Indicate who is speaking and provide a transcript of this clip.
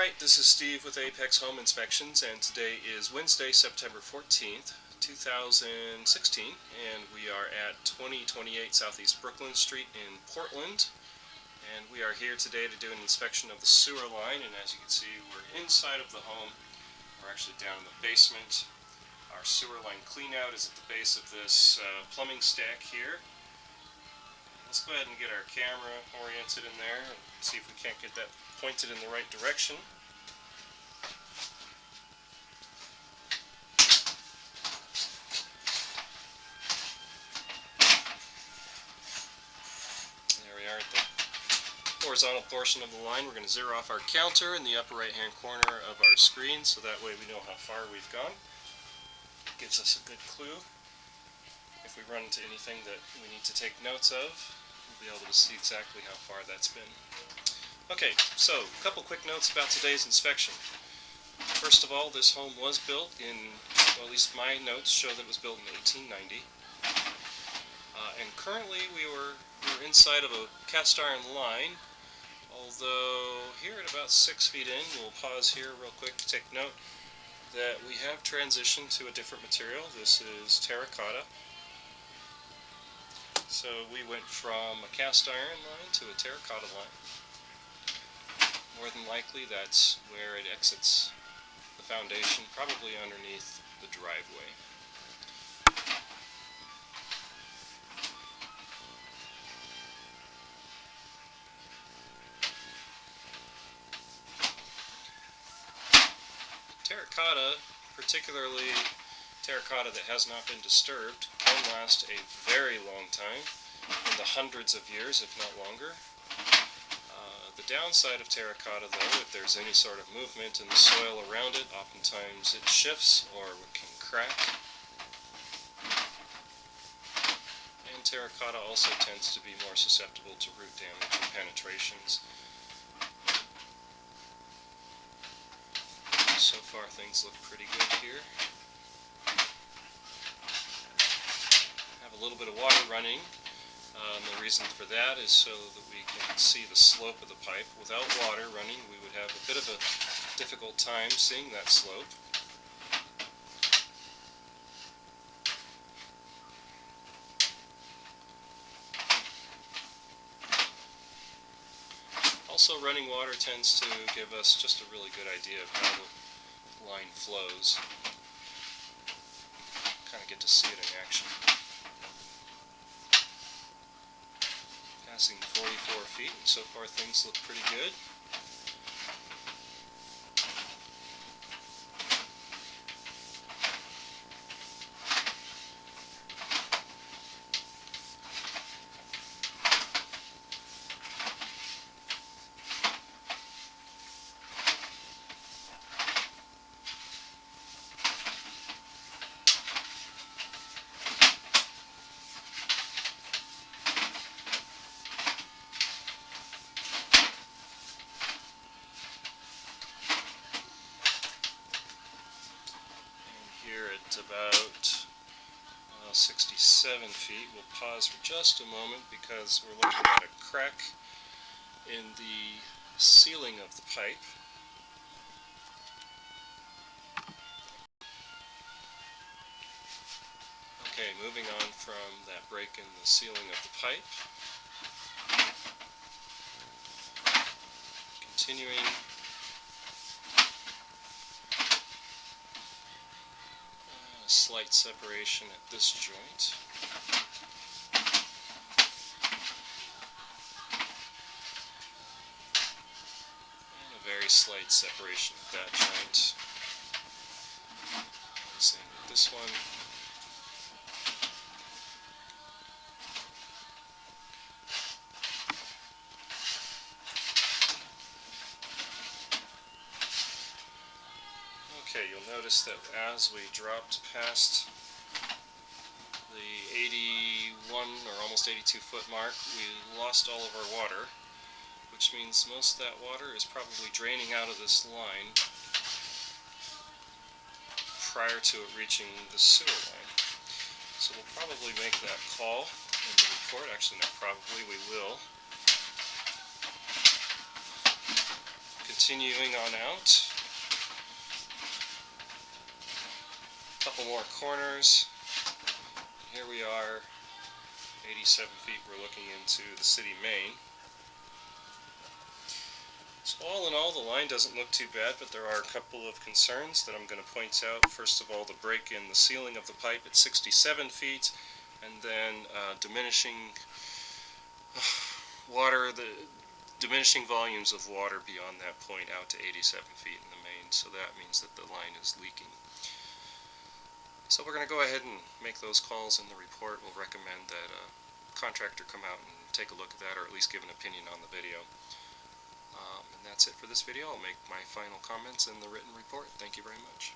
Speaker 1: Alright, this is Steve with Apex Home Inspections, and today is Wednesday, September 14th, 2016, and we are at 2028 Southeast Brooklyn Street in Portland, and we are here today to do an inspection of the sewer line. And as you can see, we're inside of the home. We're actually down in the basement. Our sewer line cleanout is at the base of this plumbing stack here. Let's go ahead and get our camera oriented in there and see if we can't get that pointed in the right direction. There we are at the horizontal portion of the line. We're going to zero off our counter in the upper right hand corner of our screen, so that way we know how far we've gone. Gives us a good clue. If we run into anything that we need to take notes of, we'll be able to see exactly how far that's been. Okay, so a couple quick notes about today's inspection. First of all, this home was built in, well, at least my notes show that it was built in 1890. And currently we're inside of a cast iron line, although here at about 6 feet in, we'll pause here real quick to take note that we have transitioned to a different material. This is terracotta. So we went from a cast iron line to a terracotta line. More than likely that's where it exits the foundation, probably underneath the driveway. Terracotta, particularly terracotta that has not been disturbed, can last a very long time, in the hundreds of years, if not longer. The downside of terracotta, though, if there's any sort of movement in the soil around it, oftentimes it shifts or it can crack. And terracotta also tends to be more susceptible to root damage and penetrations. So far things look pretty good here. Have a little bit of water running. The reason for that is so that we can see the slope of the pipe. Without water running, we would have a bit of a difficult time seeing that slope. Also, running water tends to give us just a really good idea of how the line flows. Kind of get to see it in action. Passing 44 feet, and so far things look pretty good. Here at about 67 feet, we'll pause for just a moment because we're looking at a crack in the ceiling of the pipe. Okay, moving on from that break in the ceiling of the pipe. Continuing. Slight separation at this joint. And a very slight separation at that joint. Same with this one. Okay, you'll notice that as we dropped past the 81 or almost 82 foot mark, we lost all of our water, which means most of that water is probably draining out of this line prior to it reaching the sewer line. So we'll probably make that call in the report. Actually, not probably, we will. Continuing on out. A couple more corners. Here we are, 87 feet, we're looking into the city main. So all in all, the line doesn't look too bad, but there are a couple of concerns that I'm going to point out. First of all, the break in the ceiling of the pipe at 67 feet, and then diminishing volumes of water beyond that point out to 87 feet in the main, so that means that the line is leaking. So we're going to go ahead and make those calls in the report. We'll recommend that a contractor come out and take a look at that, or at least give an opinion on the video. And that's it for this video. I'll make my final comments in the written report. Thank you very much.